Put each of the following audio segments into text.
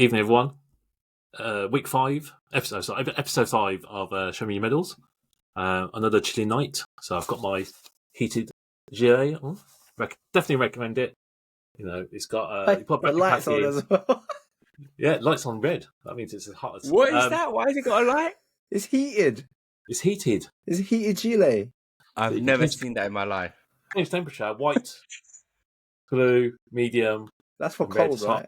Evening, everyone. Week 5, episode 5 of Show Me Your Medals. Another chilly night. So I've got my heated Gilet on. Definitely recommend it. You know, it's got you've got the lights on as well. Yeah, lights on red. That means it's as hot as. What is that? Why has it got a light? It's heated. It's heated. It's a heated Gilet. I've never seen that in my life. Change temperature: white, blue, medium. That's for and red, cold, right?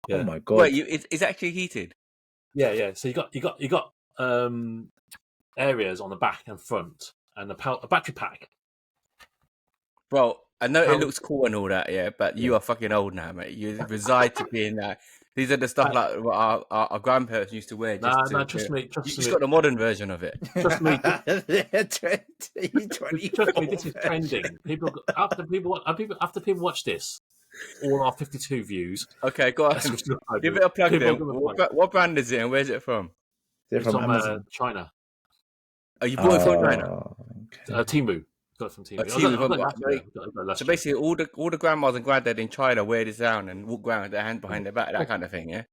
Yeah. Oh my god! Wait, it's actually heated. Yeah. So you got areas on the back and front, and a battery pack. Bro, I know it looks cool and all that, yeah, but you are fucking old now, mate. You reside to be in that. These are the stuff like what our grandparents used to wear. Trust me. You just got the modern version of it. Trust me. 2020. Trust me, this is trending. After people watch this, all our 52 views. Okay, go on. Give it a plug then. What brand is it and where's it from? It's from China. Oh, you bought it from China? Okay. Temu. Got it from Temu. So basically, all the grandmas and granddad in China wear this down and walk around with their hand behind their back, that kind of thing, yeah?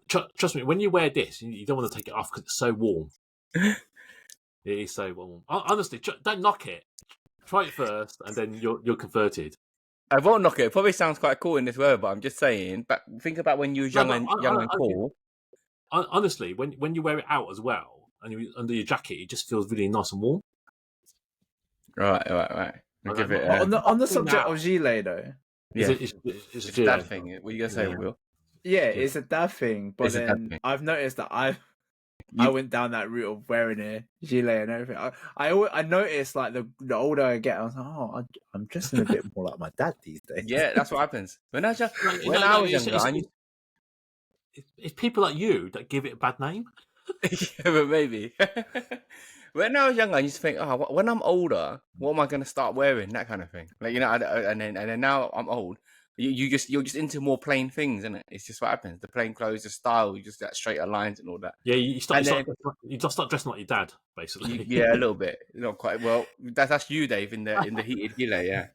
Trust me, when you wear this, you don't want to take it off because it's so warm. It is so warm. Honestly, don't knock it. Try it first, and then you're converted. I won't knock it. It probably sounds quite cool in this weather, but I'm just saying. But think about when you were young and cool. Honestly, when you wear it out as well, and you under your jacket, it just feels really nice and warm. Right. I'll give it. On the subject of Gilet, though. Yeah, it's a dad thing. What are you gonna say, Will? Yeah, it's a dad thing. But then I've noticed that I went down that route of wearing a gilet and everything. I noticed like the older I get, I was like, oh, I'm dressing a bit more like my dad these days. Yeah, that's what happens. When I was younger, it's people like you that give it a bad name. Yeah, but maybe. When I was younger, I used to think, oh, when I'm older, what am I going to start wearing? That kind of thing. Like, you know, and then now I'm old. You're just into more plain things, isn't it? It's just what happens. The plain clothes, the style, you just got straighter lines and all that. Yeah, you just start dressing like your dad, basically. Yeah, a little bit. Not quite. Well, that's you, Dave, in the heated gilet. Yeah.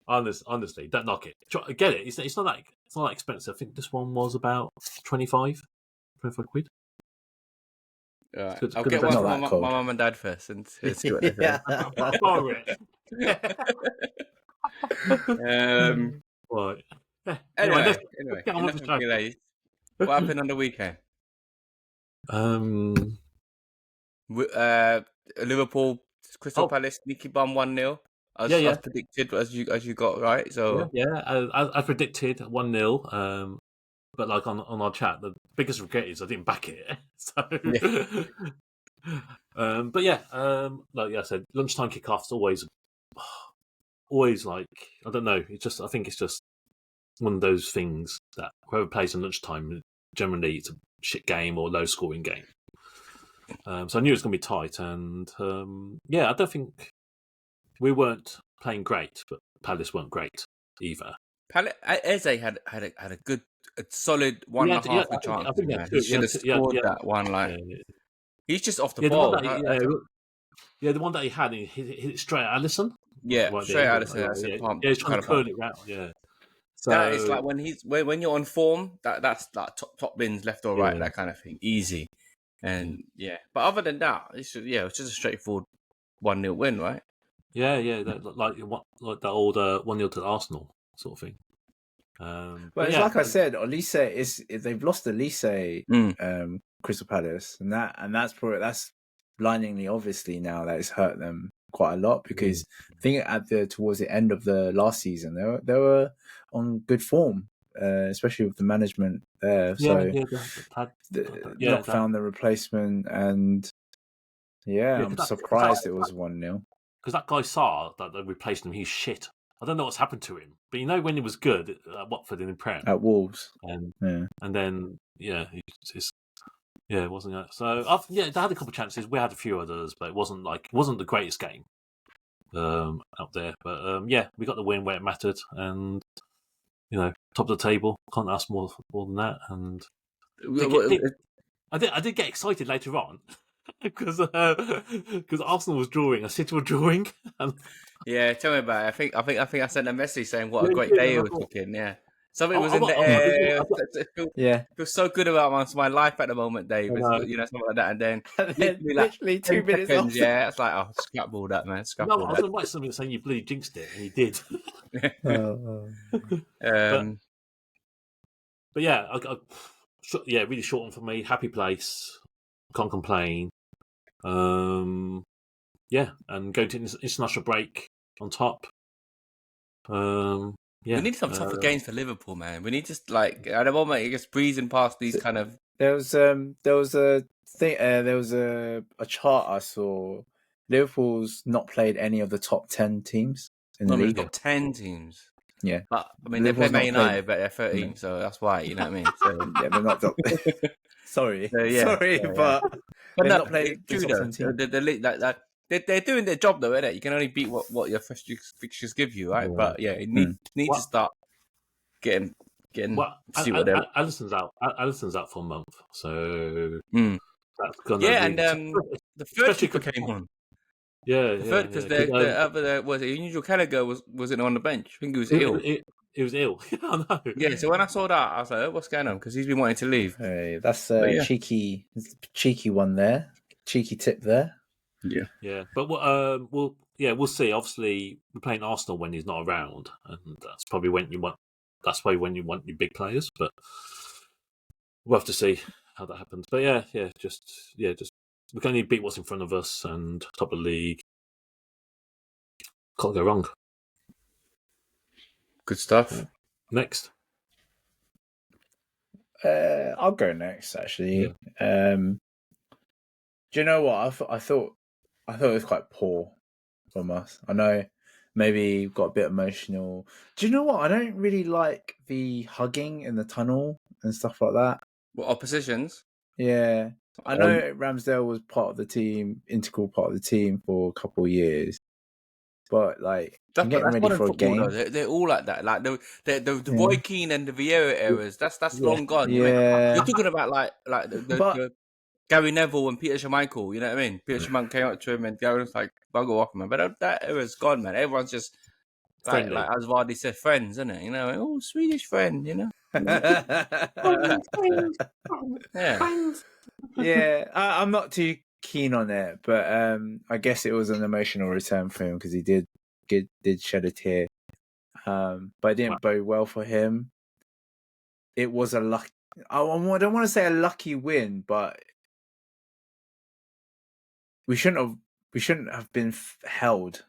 Honestly, don't knock it. Get it. It's not that expensive. I think this one was about 25 quid. Right. I'll get one from my mum and dad first and see what they say. Right. Anyway, what happened on the weekend? Liverpool, Crystal Palace, sneaky bum 1-0. As predicted, as you got right. So I predicted 1-0. But like on our chat, the biggest regret is I didn't back it. So, but yeah, like I said, lunchtime kickoffs always like I don't know. I think it's just one of those things that whoever plays on lunchtime generally it's a shit game or low scoring game. So I knew it was going to be tight, and I don't think we weren't playing great, but Palace weren't great either. Eze had a good. A solid 1.5 chance. I think he should have scored that one. He's just off the ball. The one that he had, he hit it straight at Alisson. Yeah, straight at Alisson. He's trying to curl it round. Yeah. So that is like when you're on form. That's like top bins left or right, that kind of thing, easy. And but other than that, it's just a straightforward 1-0 win, right? Yeah, like that old 1-0 to Arsenal sort of thing. But it's like I said, Olise they've lost Olise, Crystal Palace, and that's blindingly obviously now that it's hurt them quite a lot because I think towards the end of the last season they were on good form, especially with the management there. Not found the replacement, and I'm surprised it was 1-0 because that guy saw that they replaced him. He's shit. I don't know what's happened to him, but when he was good at Watford and in Prem at Wolves, and then it wasn't that. So they had a couple of chances. We had a few others, but it wasn't the greatest game out there. But we got the win where it mattered, and top of the table. Can't ask more than that. And I did get excited later on. Because Arsenal was drawing, City were drawing. Yeah, tell me about it. I think I sent a message saying what a great day it was looking. Yeah, Something was in the air. Yeah, I feel so good about my life at the moment, Dave. Something like that, and then literally 2 minutes seconds, after. Yeah, it's like, scrap all that, man. I was going to write something saying you bloody jinxed it, and you did. But yeah, really short one for me. Happy place, can't complain. And going to international break on top. We need some tougher games for Liverpool, man. We need to at the moment, just breezing past these kind of. There was a thing. There was a chart I saw. Liverpool's not played any of the top 10 teams in the league. Top 10 teams. Yeah, but I mean they play Man United, but they're 13, so that's why. You know what I mean? So yeah, they're not. Sorry, but they've not played the top 10 team. They're doing their job though, isn't it? You can only beat what your fixtures give you, right? But you need to start getting. See what they're. Alisson's out for a month, so that's gonna. And the third keeper came on. Because the other was it Angel Gallagher wasn't on the bench. I think he was ill. He was ill. I know. Yeah, so when I saw that, I was like, oh, "What's going on?" Because he's been wanting to leave. Hey, that's cheeky one there. Cheeky tip there. Yeah. But we'll see. Obviously, we're playing Arsenal when he's not around, and that's probably when you want. That's why when you want your big players, but we'll have to see how that happens. But just we can only beat what's in front of us and top of the league. Can't go wrong. Good stuff. Next. I'll go next, actually. Yeah. Do you know what? I thought it was quite poor from us. I know maybe got a bit emotional. Do you know what? I don't really like the hugging in the tunnel and stuff like that. What, oppositions? Yeah. I know Ramsdale was part of the team, integral part of the team for a couple of years. But that's getting ready for a game. They're all like that. Like the Roy Keane and the Vieira eras. That's long gone. Yeah. You're talking about the Gary Neville and Peter Schmeichel. You know what I mean? Peter Schmeichel came up to him and Gary was like, "Bugger off, man." But that era's gone, man. Everyone's just like as Vardy said, friends, isn't it? You know, oh, Swedish friend. You know. Friends. Yeah. I'm not too keen on it, but I guess it was an emotional return for him because he did shed a tear, but it didn't bode well for him. It was a luck. I don't want to say a lucky win, but we shouldn't have been held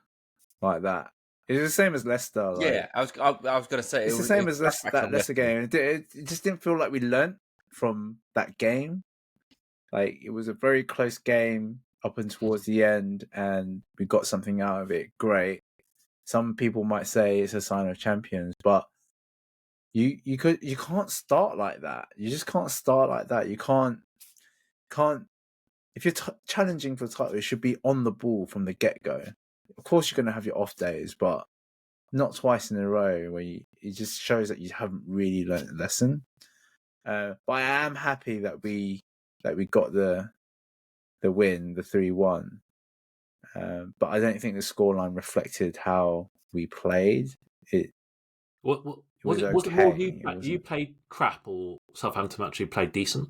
like that. It was the same as Leicester. I was going to say it's the same as that Leicester game. It just didn't feel like we learnt from that game. It was a very close game up and towards the end, and we got something out of it. Great. Some people might say it's a sign of champions, but you can't start like that. You just can't start like that. You can't. If you're challenging for the title, it should be on the ball from the get-go. Of course, you're going to have your off days, but not twice in a row where it just shows that you haven't really learned the lesson. But I am happy that we got the win, the 3-1. But I don't think the scoreline reflected how we played. Was it more you played crap or Southampton actually played decent?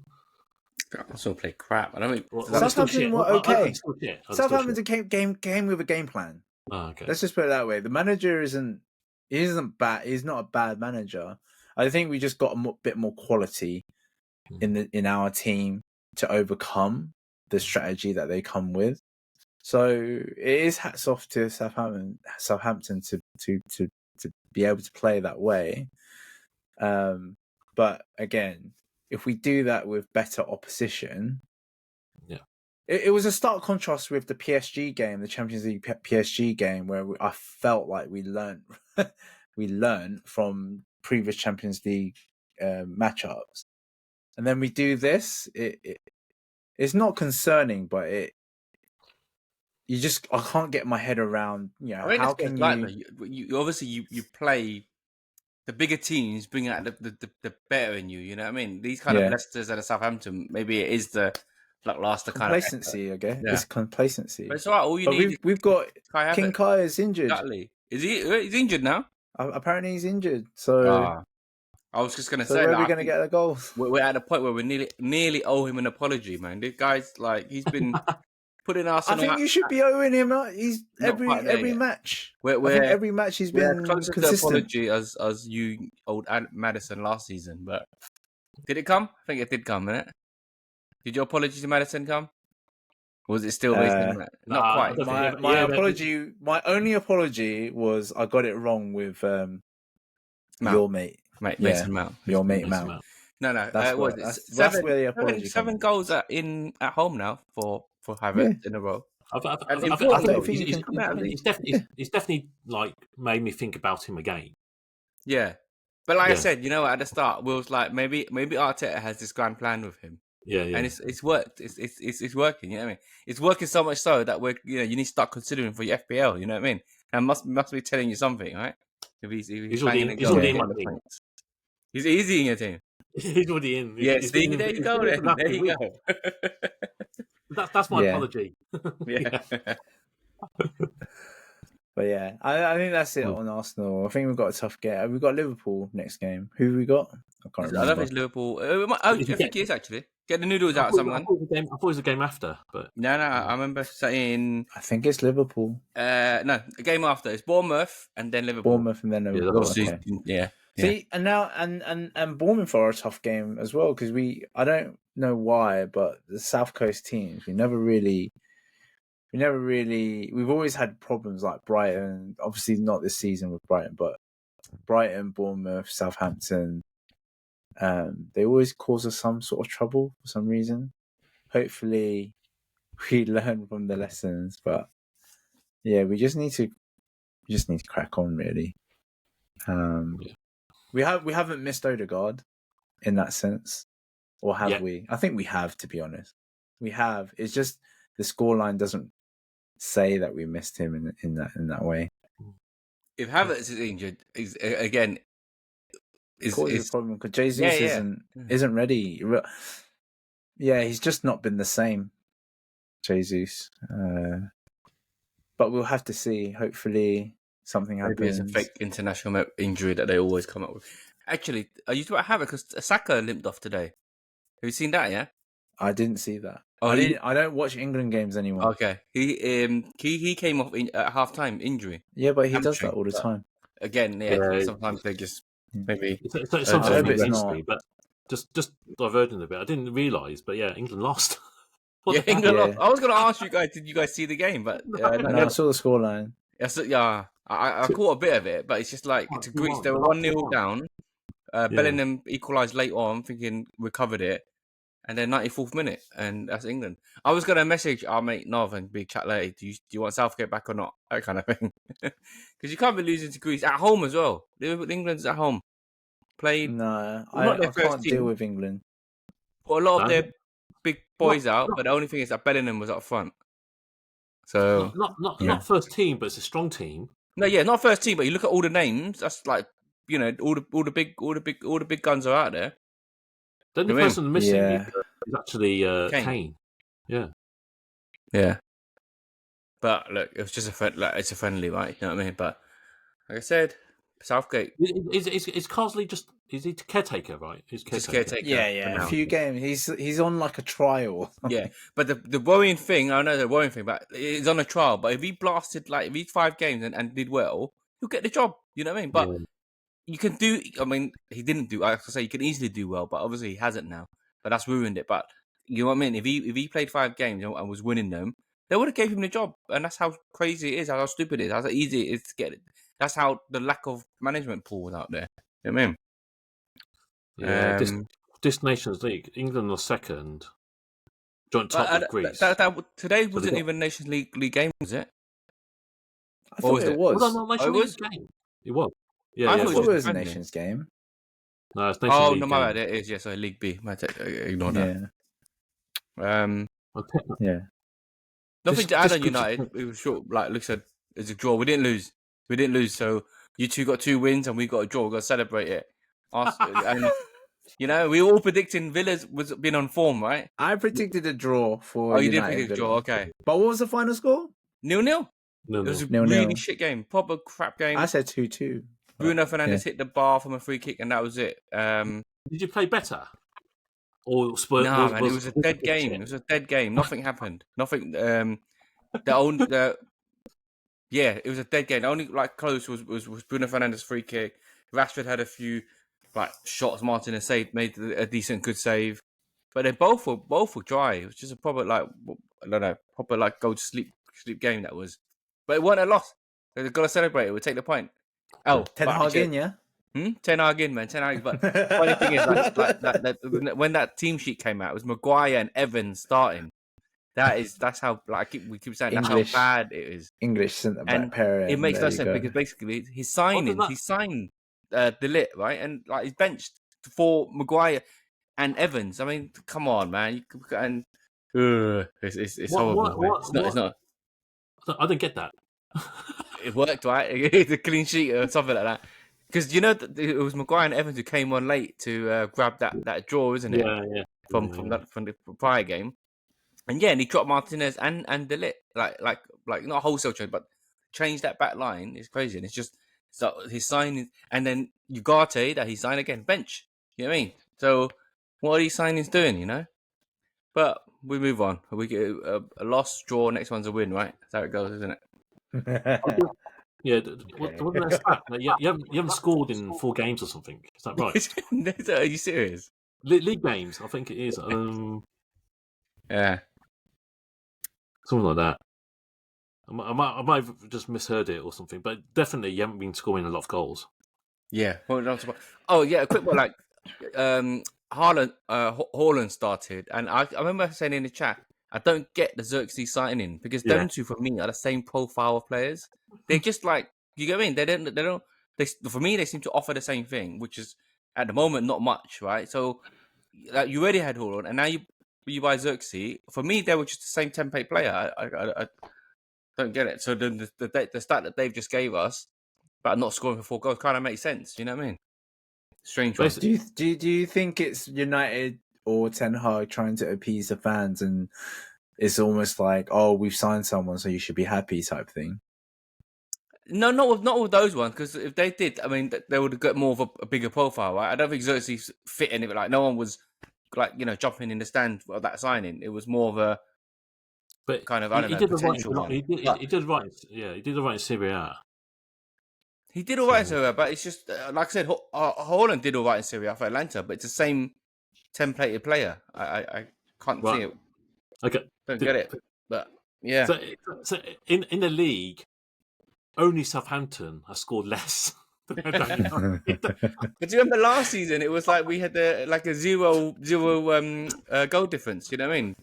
I still played crap. I don't think Southampton were okay. Southampton came with a game plan. Oh, okay. Let's just put it that way. The manager isn't bad. He's not a bad manager. I think we just got a bit more quality in our team to overcome the strategy that they come with. So it is hats off to Southampton to be able to play that way. But again, if we do that with better opposition, it was a stark contrast with the PSG game, the Champions League PSG game, where I felt like we learned from previous Champions League matchups, and then we do this. It's not concerning, but I can't get my head around. How can you obviously you play the bigger teams, bring out the better in you. You know what I mean? These kind of Leicesters and Southampton, maybe it is the lackluster kind of complacency. I guess it's complacency. But it's all right. All you need. We've got King Kai is injured. Exactly. Is he? He's injured now. Apparently, he's injured. So I was just gonna So say, where are we gonna get the goals? We're at a point where we nearly owe him an apology, man. This guy's like he's been putting us. I think you should be owing him. He's every match. I think every match he's been closer consistent. to apology as you old Madison last season. But did it come? I think it did come, didn't it? Did your apology to Madison come? Or was it still not quite? My apology. My only apology was I got it wrong with your mate, Mason Mount. Your mate Mount. No, that's where the apology. Seven goals at home now for Havertz in a row. He's definitely like made me think about him again. Yeah, but like I said, at the start, we was like maybe Arteta has this grand plan with him. Yeah. And it's worked. It's working. You know what I mean? It's working so much so that you need to start considering for your FPL. You know what I mean? And must be telling you something, right? If he's already in my team. He's easy in your team. He's already in. Yeah, Steve, there you go. Then. There you go. That's my apology. Yeah. But yeah, I think that's it on Arsenal. I think we've got a tough game. We've got Liverpool next game. Who have we got? I can't remember. I don't think it's Liverpool. I think it is actually. Get the noodles out, someone. I thought it was a game after, but no. I remember saying. I think it's Liverpool. No, a game after. It's Bournemouth and then Liverpool. Bournemouth and then Liverpool. Yeah. See, and now and Bournemouth are a tough game as well because I don't know why, but the South Coast teams we've always had problems like Brighton. Obviously not this season with Brighton, but Brighton, Bournemouth, Southampton. They always cause us some sort of trouble for some reason. Hopefully, we learn from the lessons, but yeah, we just need to crack on really. We haven't missed Odegaard in that sense, or have we? I think we have, to be honest. We have. It's just the scoreline doesn't say that we missed him in that way. If Havertz is injured, is again. It's a problem because Jesus isn't ready. Yeah, he's just not been the same, Jesus. But we'll have to see. Hopefully, something happens. Maybe it's a fake international injury that they always come up with. Actually, are you talking about Havertz? Because Saka limped off today. Have you seen that? Yeah, I didn't see that. I don't watch England games anymore. Okay, he came off at halftime injury. Yeah, but he does that all the time. Again, sometimes they just. Maybe it's not, but just diverging a bit. I didn't realise, but England lost. England lost. I was going to ask you guys, did you guys see the game? But no, I saw the scoreline. Yeah, I caught a bit of it, but it's just like to Greece. They were 1-0 down. Bellingham equalised late on, thinking recovered it, and then 94th minute, and that's England. I was going to message our mate Nov and big chat later. Do you want Southgate back or not? That kind of thing. Because you can't be losing to Greece at home as well. England's at home. Played. No, I can't deal with England. Put a lot of their big boys out, but the only thing is that Bellingham was up front. So not first team, but it's a strong team. No, not first team, but you look at all the names. That's like all the big guns are out there. The only person missing is actually Kane. Yeah. But look, it was just it's a friendly, right? You know what I mean? But like I said, Southgate is Carsley is he caretaker, right? He's caretaker. Yeah. A few games. He's on like a trial. Yeah, but the worrying thing, I know the worrying thing, but it's on a trial. But if he blasted if he's 5 games and did well, he'll get the job. You know what I mean? But you can do. I mean, he didn't do. I have to say, you can easily do well, but obviously he hasn't now. But that's ruined it. But you know what I mean? If he played 5 games and was winning them, they would have gave him the job. And that's how crazy it is, how stupid it is, how easy it is to get it. That's how the lack of management pool was out there. You know what I mean? Yeah, this Nations League, England was second, joint top with Greece. Today wasn't even Nations League game, was it? I thought it was. Well, no, Nations League game. It was. Yeah, I thought it was a Nations game. No, it's Nations League. No, my bad. It is. Yes, so League B. Ignore that. Yeah. Nothing to add on United. It was short. Like Luke said, it's a draw. We didn't lose. So you two got 2 wins and we got a draw. We've got to celebrate it. And we all predicting Villa's was been on form, right? I predicted a draw for. You did predict a draw, okay. But what was the final score? 0-0. It was a really shit game, proper crap game. I said 2-2. Bruno Fernandes hit the bar from a free kick, and that was it. Did you play better? Or Spurs? No, man, it was a dead game. It was a dead game. Nothing happened. Nothing. It was a dead game. The only close was Bruno Fernandes' free kick. Rashford had a few shots. Martinez made a decent, good save, but they both were dry. It was just a proper go to sleep game that was. But it wasn't a loss. They've got to celebrate it. We'll take the point. Oh, Ten Hag in, yeah. 10 Hag in, man. 10 Hag. But the funny thing is, when that team sheet came out, it was Maguire and Evans starting. That's how we keep saying English, that's how bad it is. English centre back pair. It makes no sense because basically he signed Gilet, right, and he's benched for Maguire and Evans. I mean, come on, man, it's horrible. It's not. I don't get that. It worked, right? It's a clean sheet or something like that. Because it was Maguire and Evans who came on late to grab that draw, isn't it? Yeah. From the prior game. And he dropped Martinez and Gilet, like not wholesale change, but change that back line is crazy. And it's just his signing, and then Ugarte that he signed again, bench. You know what I mean? So what are these signings doing? You know? But we move on. We get a loss, draw. Next one's a win, right? That's how it goes, isn't it? Yeah. Wasn't that stat? You haven't scored in 4 games or something. Is that right? Are you serious? League games, I think it is. Yeah. Something like that. I might have just misheard it or something, but definitely you haven't been scoring a lot of goals. Yeah. Oh, yeah. A quick one, Haaland started, and I remember saying in the chat, I don't get the Xerxes signing because them two for me are the same profile of players. They're just you get what I mean? They don't. For me, they seem to offer the same thing, which is at the moment not much, right? So you already had Haaland, and now you buy Xerxes. For me, they were just the same template player. I don't get it. So the stat that Dave just gave us about not scoring for 4 goals kind of makes sense. You know what I mean? Strange one. Do you think it's United or Ten Hag trying to appease the fans, and it's almost like, oh, we've signed someone, so you should be happy type thing? No, not with those ones, because if they did, I mean, they would have got more of a bigger profile, right? I don't think Xerxes fit in it. No one was jumping in the stand for that signing. It was more of a kind of potential one. He did right. Yeah, he did all right in Serie A. He did all right in Serie A, but it's just like I said, Haaland did all right in Serie A for Atlanta, but it's the same templated player. I can't see it. Okay, don't get it. But yeah. So in the league, only Southampton has scored less. But do you remember last season? It was we had a zero goal difference. You know what I mean?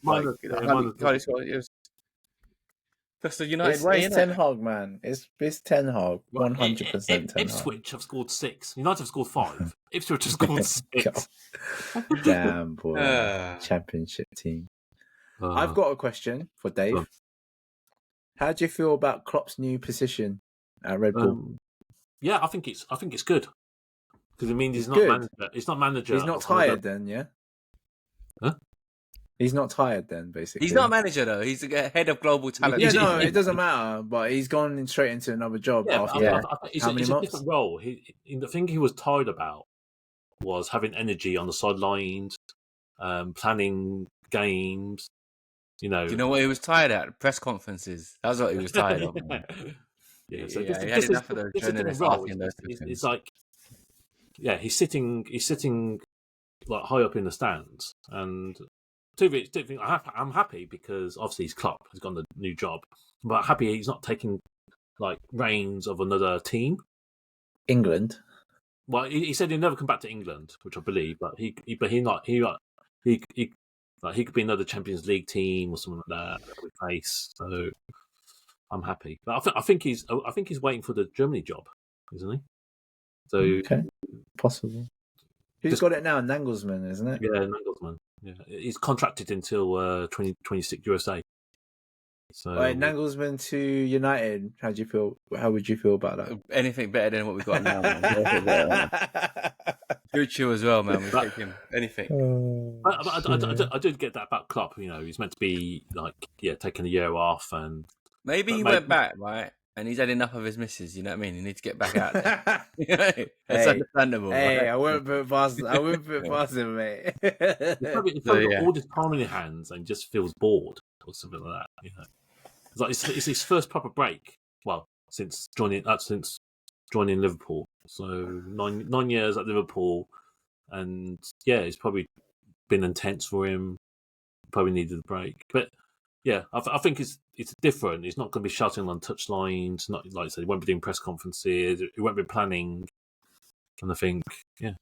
That's the United way. It's Ten Hag, man. It's Ten Hag. 100% Ten Hag. Ipswich have scored 6. United have scored 5. Ipswich have scored 6. Damn, boy. Championship team. I've got a question for Dave. How do you feel about Klopp's new position at Red Bull? Yeah, I think it's good because it means he's not manager. He's not manager. He's not tired then, yeah. Huh? He's not tired then, basically. He's not manager though. He's the head of global talent. Yeah, no, it doesn't matter. But he's gone straight into another job. Yeah, after it's a different role. The thing he was tired about was having energy on the sidelines, planning games. Do you know what he was tired at? Press conferences. That's what he was tired of. Yeah, so he had enough of those journalists asking those questions. It's he's sitting high up in the stands, and I'm happy because obviously he's Klopp, he's got the new job, but happy he's not taking reins of another team. England. Well, he said he'd never come back to England, which I believe, but he could be another Champions League team or something like that we face. So I'm happy, but I think he's waiting for the Germany job, isn't he? So okay, possible. Who's got it now? Nagelsmann, isn't it? Yeah, Nagelsmann. Yeah, he's contracted until 2026 USA. So Nagelsmann to United. How would you feel about that? Anything better than what we've got now, man. Future as well, man. We take him. Anything. I did get that about Klopp. He's meant to be taking a year off, and maybe he went back, right? and he's had enough of his missus. You know what I mean? He needs to get back out there. That's understandable. Hey, right? I wouldn't put it past him, mate. He's probably got all his time in his hands and just feels bored or something like that. You know, it's like it's his first proper break. Well, since joining Liverpool, so 9 years at Liverpool, and yeah, it's probably been intense for him. Probably needed a break, but yeah, I think it's different. He's not going to be shouting on touchlines. Not like I said, he won't be doing press conferences. He won't be planning. And I think, yeah.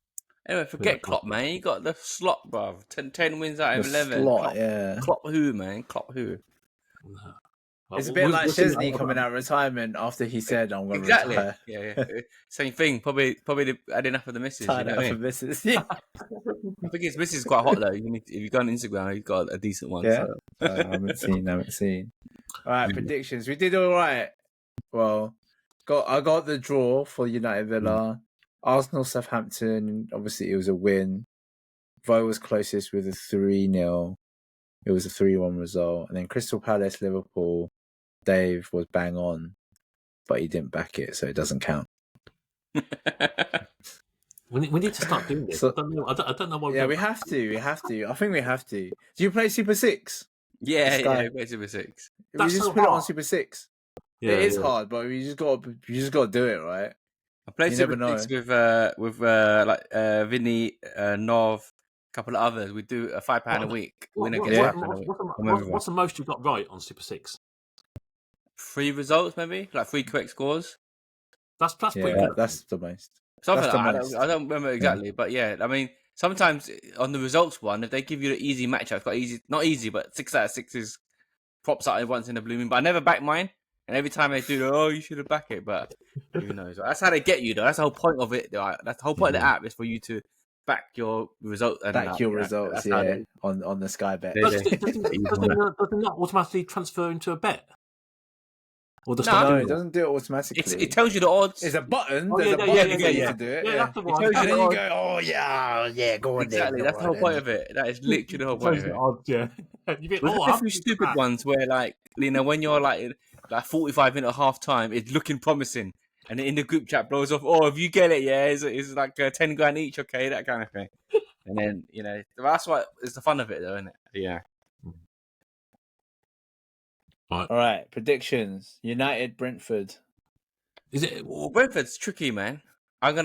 Anyway, forget Klopp, man. You got the slot, bruv. 10 wins out of 11. Slot, Klopp, yeah. Klopp who, man? Klopp who? It's a bit like Chesney coming out of retirement after he said, "I'm going to retire." Yeah. Same thing. Probably had enough of the missus. Tired enough of missus. Yeah. I think his missus is quite hot though. If you go on Instagram, he's got a decent one. Yeah. So. I haven't seen. All right, predictions. We did all right. Well, I got the draw for United Villa. Arsenal Southampton. Obviously, it was a win. Vo was closest with a 3-0. It was a 3-1 result, and then Crystal Palace Liverpool. Dave was bang on, but he didn't back it, so it doesn't count. We need to start doing this. So, I don't know why. Yeah, we have to. I think we have to. Do you play Super 6? Yeah, I play Super 6. We just so put it hard. on Super 6. Yeah, it is hard, but you just got to do it, right? I played Super 6 with Vinny, Nov, a couple of others. We do a £5 a week. Win against £5 a week. What's the most you've got right on Super 6? 3 results, maybe, like 3 correct scores. That's pretty good. That's the most. Something like that. I don't remember exactly, but yeah, I mean, sometimes on the results one, if they give you the easy matchup, it's got easy, not easy, but 6 out of 6 is props out once in a blue moon. But I never back mine, and every time they do, you should have backed it. But who knows? That's how they get you, though. That's the whole point of it. That's the whole point of the app is for you to back your results. Results, on the Sky Bet. Does it not automatically transfer into a bet? No, it doesn't do it automatically. It tells you the odds. There's a button. To do it. Yeah, that's the one. And then you go, go on there. Exactly, that's the whole point of it. That is literally the whole point of it. Odds, yeah. There's a few stupid ones where, like, when you're like 45 minutes half time, it's looking promising, and in the group chat blows off. Oh, if you get it, it's like 10 grand each, okay, that kind of thing. And then that's what it's the fun of it, though, isn't it? Yeah. All right, predictions. United, Brentford. Is it? Well, Brentford's tricky, man. That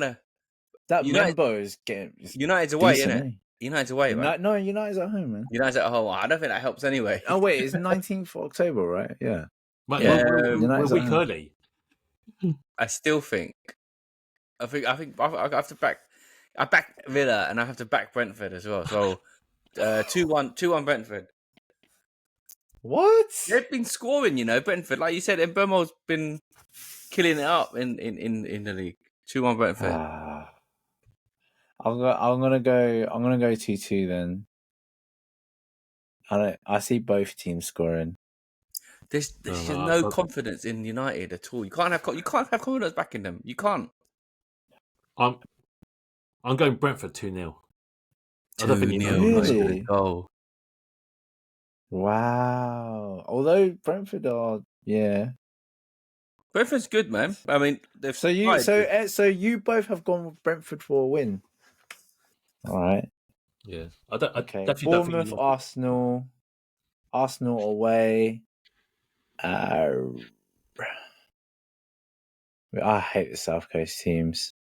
Membo is getting. United's away, isn't it? United's away, right? No, United's at home, man. United's at home. I don't think that helps anyway. Oh wait, it's 19th of October, right? Yeah. We're a week early. I still think. I have to back. I back Villa and I have to back Brentford as well. So 2-1 Brentford. What? They've been scoring, Brentford. Like you said, Mbeumo's been killing it up in the league. 2-1 Brentford. I'm gonna go 2-2 then. I see both teams scoring. There's no confidence in United at all. You can't have confidence backing them. You can't. I'm going Brentford 2-0. 2-0. Really? Goal. Wow. Although Brentford are, Brentford's good, man. I mean, so you both have gone with Brentford for a win. All right. Yeah. Bournemouth, Arsenal away. I hate the South Coast teams,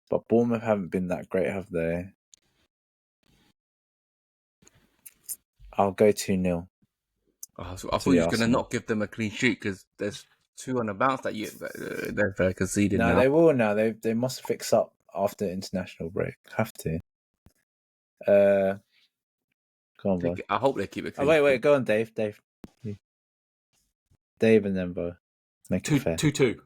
but Bournemouth haven't been that great, have they? I'll go 2-0. I thought you were going to not give them a clean sheet because there's 2 on the bounce that they've conceded. No, they will now. They must fix up after international break. Have to. Go on, Bo. I hope they keep it clean. Wait, go on, Dave. Dave and then Bo. Make it fair. 2-2.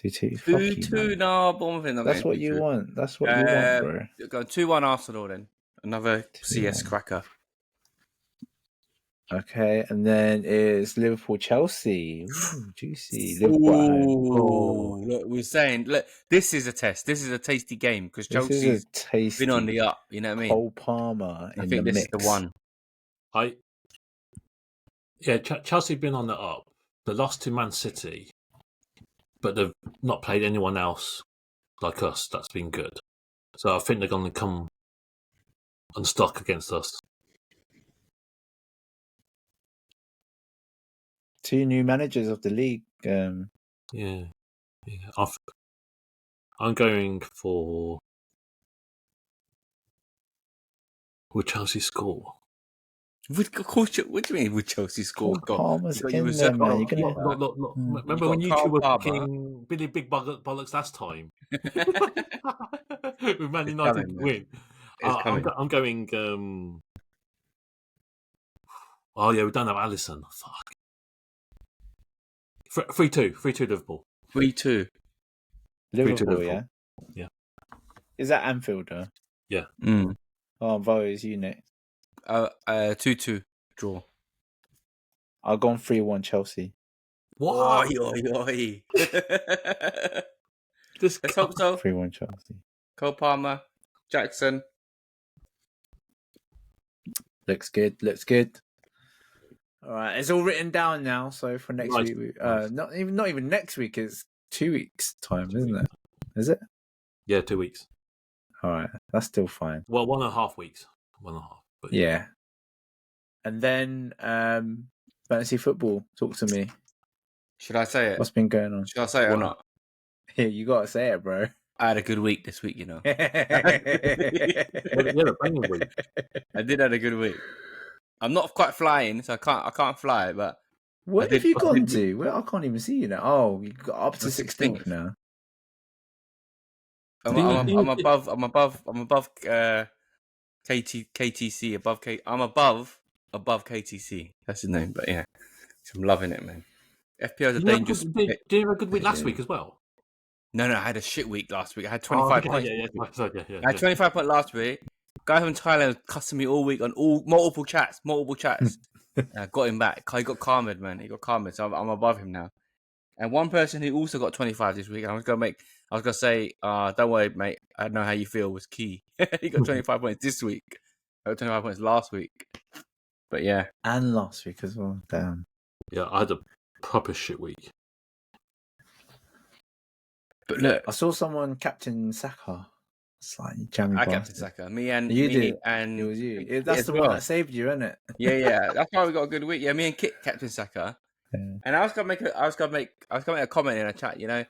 2-2. 2-2. No, Bournemouth. That's what you want. That's what you want, bro. Go 2-1 Arsenal then. Another CS cracker. Okay, and then it's Liverpool-Chelsea. Ooh, juicy. Look, we're saying, look, this is a test. This is a tasty game because Chelsea's been on the up. You know what I mean? Cole Palmer in the mix. I think this is the one. Chelsea been on the up. The loss to Man City but they've not played anyone else like us that's been good. So I think they're going to come unstuck against us. 2 new managers of the league. Yeah. I'm going for. Will Chelsea score? What do you mean? Would Chelsea score? Palmer's in there, man. You're gonna... Remember when you two were picking Billy Big Bollocks last time? With Man United to win. I'm going. Oh yeah, we don't have Alisson. Fuck. 3-2 Liverpool. 3-2 Liverpool, yeah. Yeah. Is that Anfield though? Yeah. Oh, Vo's you next. 2-2 draw. I'll go on 3-1 Chelsea. What? Oi. Let's hope so. 3-1 Chelsea. Cole Palmer, Jackson. Looks good. All right, it's all written down now. So for next week, not even next week. It's 2 weeks time, isn't it? Is it? Yeah, 2 weeks. All right, that's still fine. Well, 1.5 weeks. 1.5. But yeah. And then fantasy football. Talk to me. Should I say it? What's been going on? Should I say it or not? Yeah, you gotta say it, bro. I had a good week this week, you know. yeah, banging week. I did have a good week. I'm not quite flying, so I can't fly. But what have you gone to? Well, I can't even see you now. Oh, you got up to 16th now. I'm above KTC. I'm above KTC. That's his name. But yeah, I'm loving it, man. FPL is a dangerous. Did you have a good week last week as well? No, I had a shit week last week. I had 25 points. Yeah. I had 25 points last week. Guy from Thailand was cussing me all week on multiple chats. Got him back. He got calmed, man. He got calmed. So I'm above him now. And one person who also got 25 this week, I was gonna say, don't worry, mate. I know how you feel. Was Key. He got 25 points this week. I got 25 points last week. But yeah, and last week as well. Damn. Yeah, I had a proper shit week. But look, I saw someone captain Saka. It's like jamming. I captain Saka. Me and it was you. That's the one that saved you, isn't it? Yeah. That's why we got a good week. Yeah, me and Kit captain Saka. Yeah. And I was gonna make a comment in a chat. You know,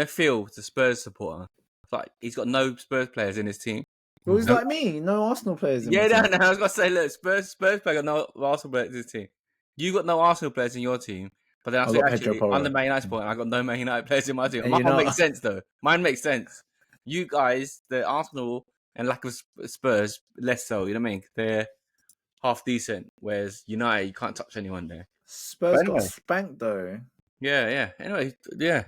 Phil, the Spurs supporter. It's like he's got no Spurs players in his team. Well, he's like me, no Arsenal players. No. I was gonna say, look, Spurs players got no Arsenal players in his team. You got no Arsenal players in your team. But then I said, actually, I'm the Man United supporter, and I got no Man United players in my team. Mine makes sense, though. Mine makes sense. You guys, the Arsenal and lack of Spurs, less so. You know what I mean? They're half decent, whereas United, you can't touch anyone there. Spurs got spanked, though. Yeah. Anyway, yeah.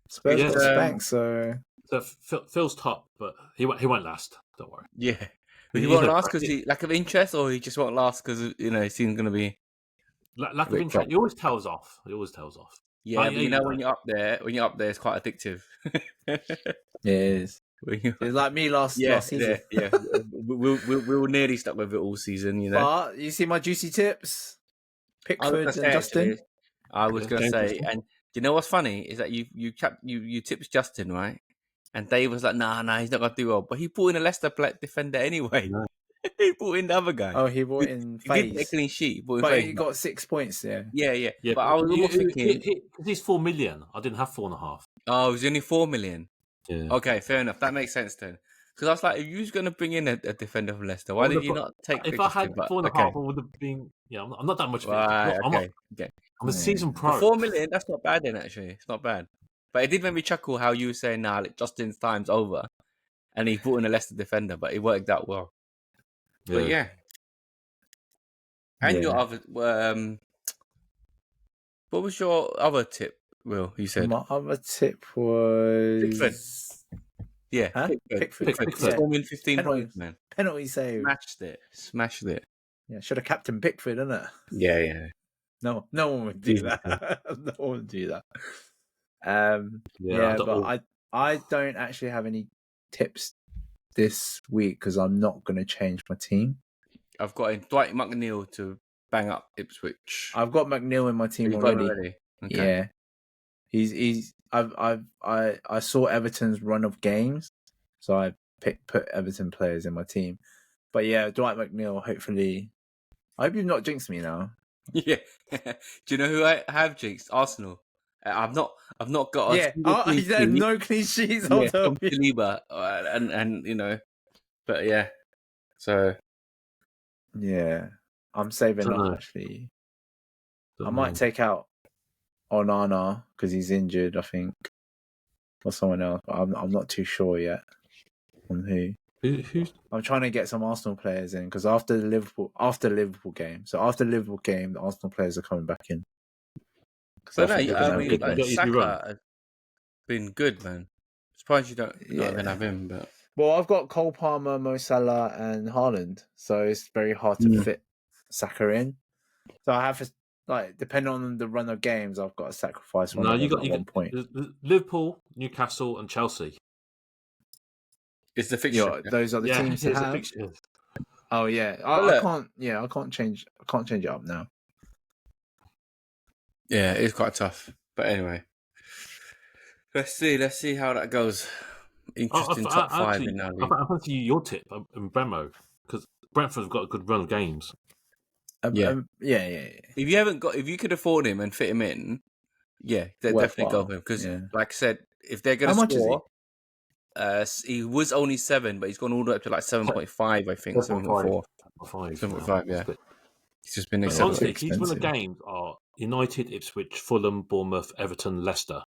Spurs got spanked, so Phil's top, but he won't last. Don't worry. Yeah. He won't last because he lack of interest, or he just won't last because his team's going to be... Lack of interest. He always tails off. Yeah, but you know when you're up there, it's quite addictive. It is. It's like me last season. Yeah. we'll nearly stuck with it all season, you know. But you see my juicy tips, Pickford and Justin. I was going to say, and you know what's funny is that you tipped Justin, right? And Dave was like, nah, he's not going to do well. But he brought in a Leicester defender anyway. No. He brought in the other guy. Oh, he brought in Faze. He didn't get a clean sheet. But he got 6 points there. Yeah. But I was almost thinking... Because he's 4 million. I didn't have 4.5. Oh, it was only 4 million? Yeah. Okay, fair enough. That makes sense then. Because I was like, if you was going to bring in a defender from Leicester, why did you not take... If I had 4.5, I would have been... Yeah, I'm not that much... Right, I'm a season pro. For 4 million, that's not bad then, actually. It's not bad. But it did make me chuckle how you were saying, Justin's time's over. And he brought in a Leicester defender, but it worked out well. Yeah. But yeah. And your other... what was your other tip, Will, you said? My other tip was... Pickford. Yeah, huh? Pickford. Storming 15 points, man. Penalty save. Smashed it. Yeah, should have captain Pickford, isn't it? Yeah. No one would do that. No one would do that. But I don't actually have any tips this week because I'm not going to change my team. I've got Dwight McNeil to bang up Ipswich. I've got McNeil in my team already. Okay. I saw Everton's run of games, so I put Everton players in my team. But yeah, Dwight McNeil. Hopefully, I hope you've not jinxed me now. Yeah. Do you know who I have jinxed? Arsenal. I've not got a single clean sheet. No clean sheets. Yeah, from Saliba, and you know, but yeah. So yeah, I'm saving up actually. I might take out Onana because he's injured, I think, or someone else. But I'm not too sure yet on who. I'm trying to get some Arsenal players in because after the Liverpool game, the Arsenal players are coming back in. But no, I mean, like Saka has been good, man. Surprised you don't even have him, but. Well, I've got Cole Palmer, Mo Salah, and Haaland, so it's very hard to fit Saka in. So I have to, depending on the run of games, I've got to sacrifice one. You got 1 point. Liverpool, Newcastle, and Chelsea. It's the fixture. Those are the teams to have. Oh yeah, I can't. Yeah, I can't change. I can't change it up now. Yeah, it's quite tough. But anyway, let's see how that goes. Interesting top five in our league. I fancy your tip in Bremo because Brentford have got a good run of games. Yeah. If you could afford him and fit him in, definitely go for him because, like I said, if they're going to score, he was only 7, but he's gone all the way up to like 7.5, I think, 7.4, 7.5. Yeah, he's just been honestly, his run of games are United, Ipswich, Fulham, Bournemouth, Everton, Leicester.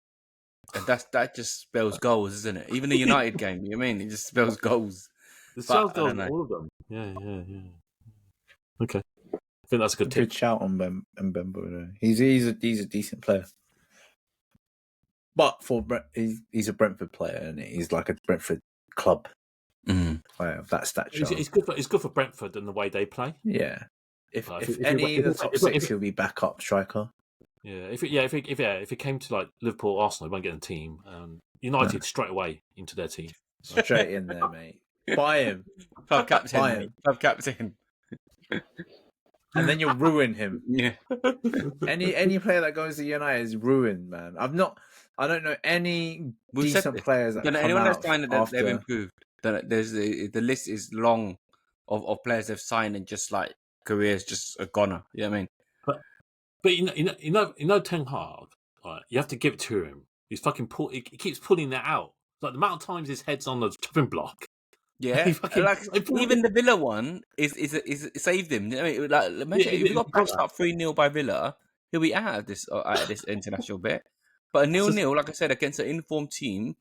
And that just spells goals, isn't it? Even the United game, you know what I mean? It just spells goals. It spells goals, all of them. Yeah. Okay. I think that's a good tip. Good shout on Mbembo. He's a decent player. But he's a Brentford player, and he's like a Brentford club player of that stature. It's good for Brentford and the way they play. Yeah. If any of the top 6, he'll be backup striker. Yeah, if it came to like Liverpool, Arsenal, he won't get a team. United straight away into their team. Straight in there, mate. Buy him. Club captain. Club captain. And then you'll ruin him. Yeah. Any player that goes to United is ruined, man. I don't know any decent players that come anyone out that's signed that they've improved. There's the list is long of players they've signed and just like careers just a goner. You know what I mean? But you know Ten Hag, right, you have to give it to him. He's fucking he keeps pulling that out. Like the amount of times his head's on the chopping block. Yeah, even the Villa one is saved him. I mean, like, imagine if we got bashed up 3-0 by Villa, he'll be out of this international bit. But a 0-0, like I said, against an informed team,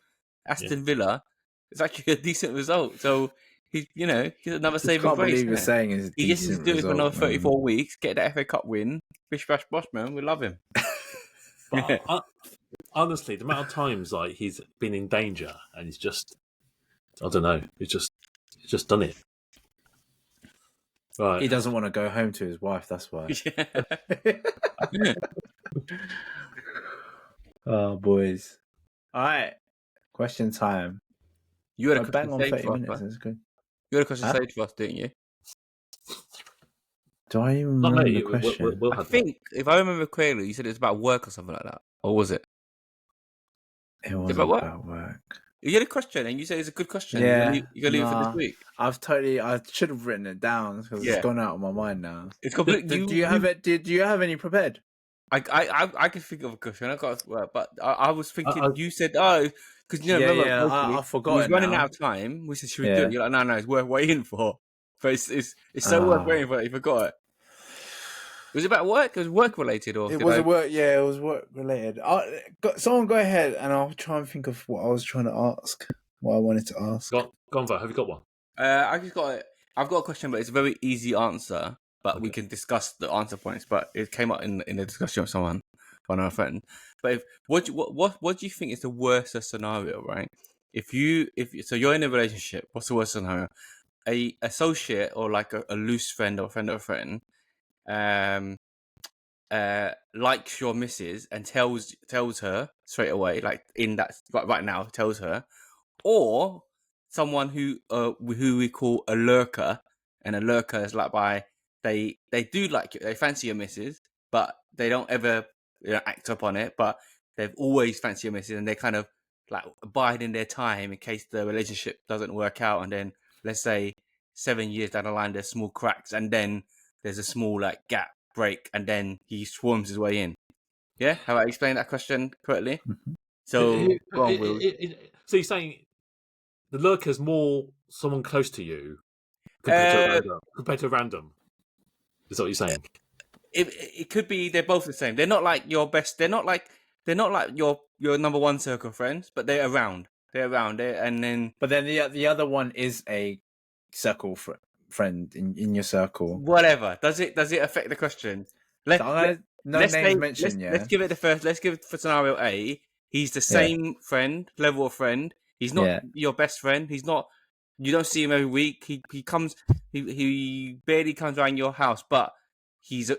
Aston Villa, it's actually a decent result. So he's another saving grace. I can't believe you're saying it's he just needs to do it for another 34 weeks, get the FA Cup win, bish bash bosh, man. We love him. But honestly, the amount of times like he's been in danger and he's just, I don't know, he's just done it. Right. He doesn't want to go home to his wife. That's why. Oh, boys! All right, question time. You had a bang on 30 minutes. That's good. You had a question saved for us, didn't you? Do I even remember the question? I think, if I remember correctly, you said it was about work or something like that. Or was it? It was about work. You had a question, and you said it's a good question. Yeah. You're going to leave it for this week. I should have written it down because it's gone out of my mind now. It's completely. Do you have it? Do you have any prepared? I can think of a question. I got, but I was thinking. You said, because remember, I forgot. We was running out of time. We said, should we do it? You're like, no, it's worth waiting for. But it's so worth waiting for. You forgot it. Was it about work? It was work related, or it was work? Yeah, it was work related. Someone go ahead, and I'll try and think of what I was trying to ask. What I wanted to ask. Go on, Have you got one? I've got a question, but it's a very easy answer. But we can discuss the answer points. But it came up in a discussion with someone, one of our friends. But what do you think is the worst scenario, right? If you're in a relationship, what's the worst scenario? A associate or like a loose friend or a friend of a friend, likes your missus and tells her straight away, like in that right now, tells her, or someone who we call a lurker, and a lurker is like they do like you, they fancy your missus, but they don't ever act upon it, but they've always fancied your missus, and they're kind of like biding their time in case the relationship doesn't work out, and then let's say 7 years down the line there's small cracks, and then there's a small like gap break, and then he swarms his way in. Yeah, have I explained that question correctly? So go on, Will. So you're saying the lurker's more someone close to you compared to a random? Is that what you're saying? It could be they're both the same. They're not like your best. They're not like your number one circle friends, but they're around. And then. But then the other one is a circle friend in your circle. Whatever. Does it affect the question? Let's give it the first. Let's give it for scenario A. He's the same friend, level of friend. He's not your best friend. He's not. You don't see him every week. He comes. He barely comes around your house, but he's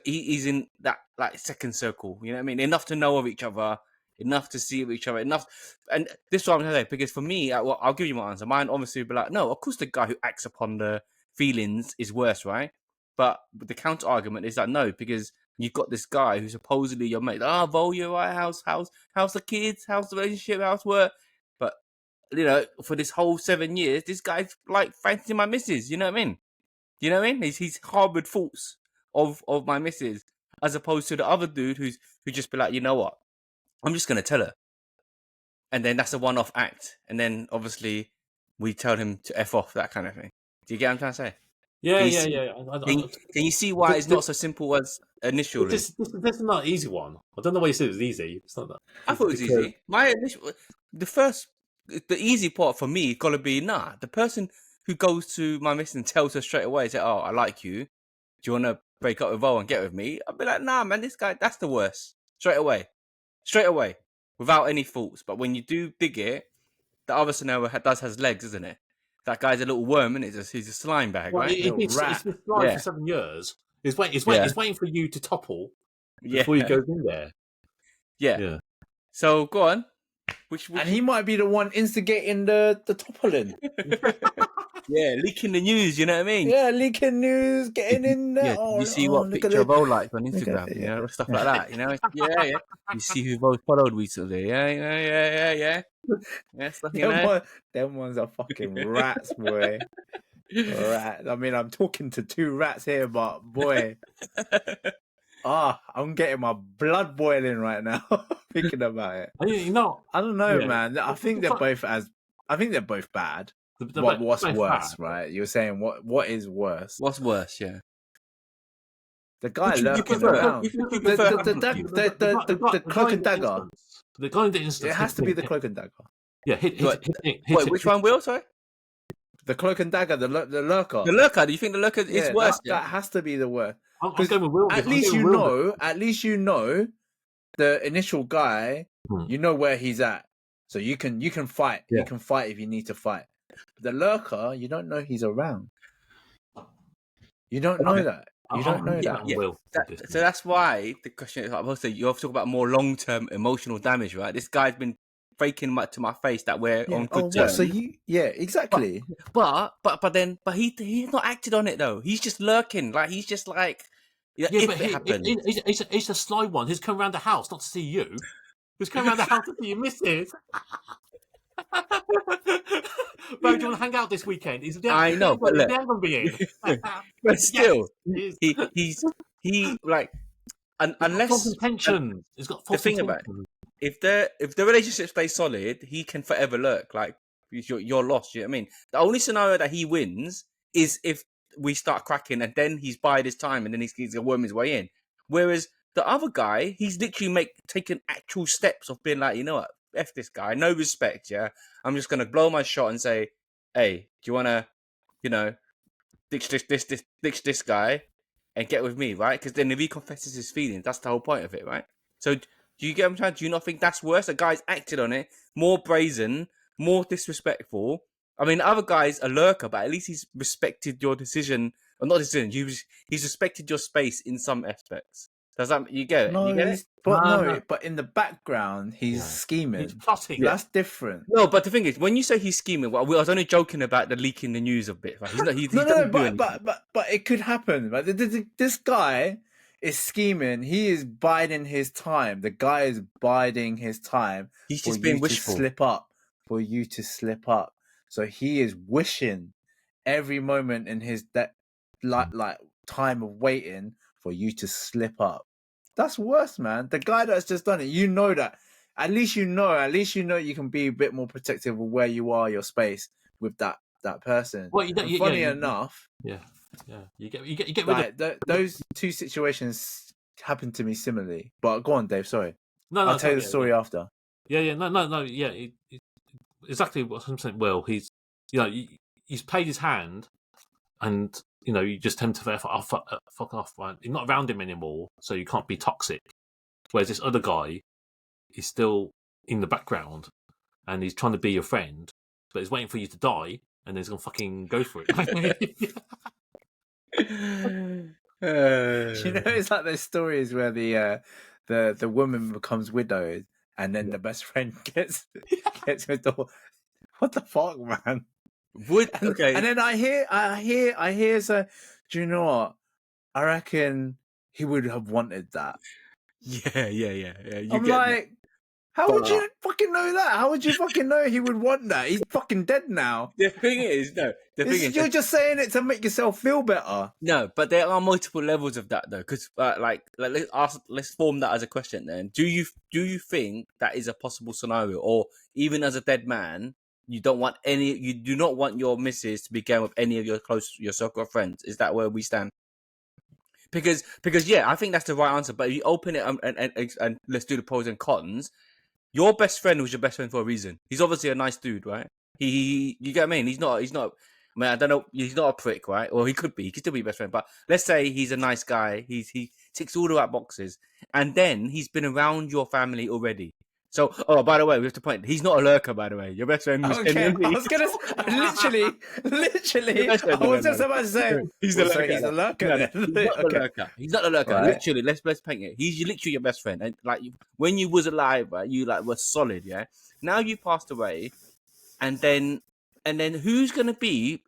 in that like second circle. You know what I mean? Enough to know of each other, enough to see of each other, enough. And this is what I'm going to say, because for me, I'll give you my answer. Mine obviously would be like, no, of course the guy who acts upon the feelings is worse, right? But the counter argument is that no, because you've got this guy who's supposedly your mate. Vol, you're right. How's the kids? How's the relationship? How's work? But you know, for this whole 7 years, this guy's like fancying my missus. You know what I mean? You know what I mean? He's harbored thoughts of my missus, as opposed to the other dude who just be like, you know what? I'm just gonna tell her, and then that's a one-off act, and then obviously we tell him to F off, that kind of thing. Do you get what I'm trying to say? Yeah. Can you see why it's not so simple as initially? This is not an easy one. I don't know why you said it was easy. It's not that. I thought it was easy. The easy part for me got to be, the person who goes to my missus and tells her straight away, say, oh, I like you. Do you want to break up with Vol and get with me? I'd be like, nah, man, this guy, that's the worst. Straight away, without any thoughts. But when you do dig it, the other scenario has legs, isn't it? That guy's a little worm, isn't it? He's a slime bag, right? It's been slime for 7 years. It's waiting for you to topple before you go in there. Yeah. So go on. And he might be the one instigating the toppling. Yeah, leaking the news, you know what I mean? Yeah, leaking news, getting in there. Yeah, you see what picture Vol likes on Instagram, you know, stuff like that, you know? Yeah. You see who Vol followed recently, yeah. Yeah, stuff, you know? Them ones are fucking rats, boy. Rats. I mean, I'm talking to two rats here, but boy. I'm getting my blood boiling right now thinking about it. I don't know, man. I think they're both bad. What's worse, right? You're saying what is worse? What's worse? Yeah. The guy lurking around. The cloak and dagger. The guy in the instance. It has to be the cloak and dagger. Yeah. Wait, which one, Will? Sorry. The cloak and dagger. The lurker. The lurker. Do you think the lurker is worse? That has to be the worst. I'm going with Will. At least you know the initial guy. You know where he's at, so you can fight. Yeah. You can fight if you need to fight. The lurker, you don't know he's around. You don't know that. You don't know that. Yeah. So that's why the question is, obviously, you have to talk about more long-term emotional damage, right? This guy's been faking to my face that we're on good terms. So exactly. But he's not acted on it though. He's just lurking. Like he's just like, if it happened. It's a sly one. He's come around the house not to see you. He's come around the house to see your missus. Bro, do you want to hang out this weekend? I know, but look, but still, he like, unless false intentions. He's got false intentions. About it, if the relationship stays solid, he can forever lurk. Like you're lost. You know what I mean? The only scenario that he wins is if we start cracking, and then he's bided his time, and then he's gonna worm his way in. Whereas the other guy, he's literally taken actual steps of being like, you know what? F this guy, no respect, yeah? I'm just going to blow my shot and say, hey, do you want to, you know, ditch this guy and get with me, right? Because then if he confesses his feelings, that's the whole point of it, right? So do you get what I'm saying? Do you not think that's worse? The guy's acted on it, more brazen, more disrespectful. I mean, the other guy's a lurker, but at least he's respected your decision, or not decision, he's respected your space in some aspects. Does that you get it? No, you get it? But in the background, he's scheming. He's plotting. That's different. No, but the thing is, when you say he's scheming, well, I was only joking about the leaking the news a bit. Right? But it could happen. But this guy is scheming. He is biding his time. The guy is biding his time. He's just being wishful. For you to slip up. So he is wishing every moment in his like time of waiting for you to slip up. That's worse, man. The guy that's just done it, you know that. At least you know you can be a bit more protective of where you are, your space with that person. Well, funny enough, you get rid of those two situations happened to me similarly. But go on, Dave. Sorry, no, I'll tell you the story after. No, exactly what I'm saying. Well, he's paid his hand, and you just tend to fuck off. Right? You're not around him anymore, so you can't be toxic. Whereas this other guy is still in the background, and he's trying to be your friend, but he's waiting for you to die, and he's gonna fucking go for it. It's like those stories where the woman becomes widowed, and then the best friend gets widowed. What the fuck, man? And then I hear. So, do you know what? I reckon he would have wanted that. Yeah. I'm like, how would you fucking know that? How would you fucking know he would want that? He's fucking dead now. The thing is, you're just saying it to make yourself feel better. No, but there are multiple levels of that though. Because let's form that as a question. Then, do you think that is a possible scenario, or even as a dead man, you do not want your missus to be going with any of your circle of friends? Is that where we stand? Because yeah, I think that's the right answer. But if you open it and let's do the pros and cons. Your best friend was your best friend for a reason. He's obviously a nice dude, right? You get what I mean? He's not. I mean, I don't know. He's not a prick, right? Or he could be. He could still be your best friend. But let's say he's a nice guy. He ticks all the right boxes, and then he's been around your family already. So, by the way, we have to point. He's not a lurker, by the way. Your best friend was genuinely... I was gonna literally. I was just about to say he's a lurker. He's a lurker. He's not a lurker. Right. Literally, let's paint it. He's literally your best friend, and like when you was alive, right, you were solid. Yeah. Now you passed away, and then who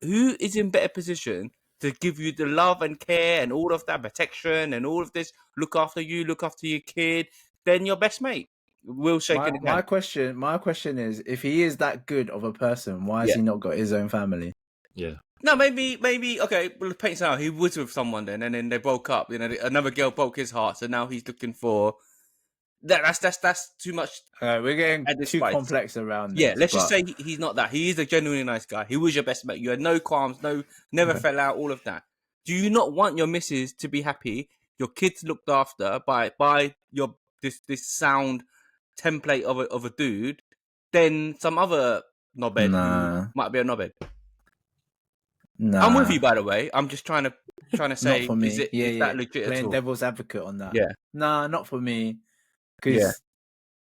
is in better position to give you the love and care and all of that protection and all of this, look after you, look after your kid, than your best mate? Will shaking my question is, if he is that good of a person, why has he not got his own family? Yeah. No, maybe okay, well, paint out he was with someone then, and then they broke up, another girl broke his heart, so now he's looking for that's too much. We're getting too complex around this. Yeah, let's just say he's not that. He is a genuinely nice guy. He was your best mate. You had no qualms, never fell out, all of that. Do you not want your missus to be happy, your kids looked after by your this sound template of a dude, then some other knobhead might be a knobhead? I'm with you, by the way. I'm just trying to say, not for me. Is that legit? Playing devil's advocate on that. Yeah. Nah, not for me. Because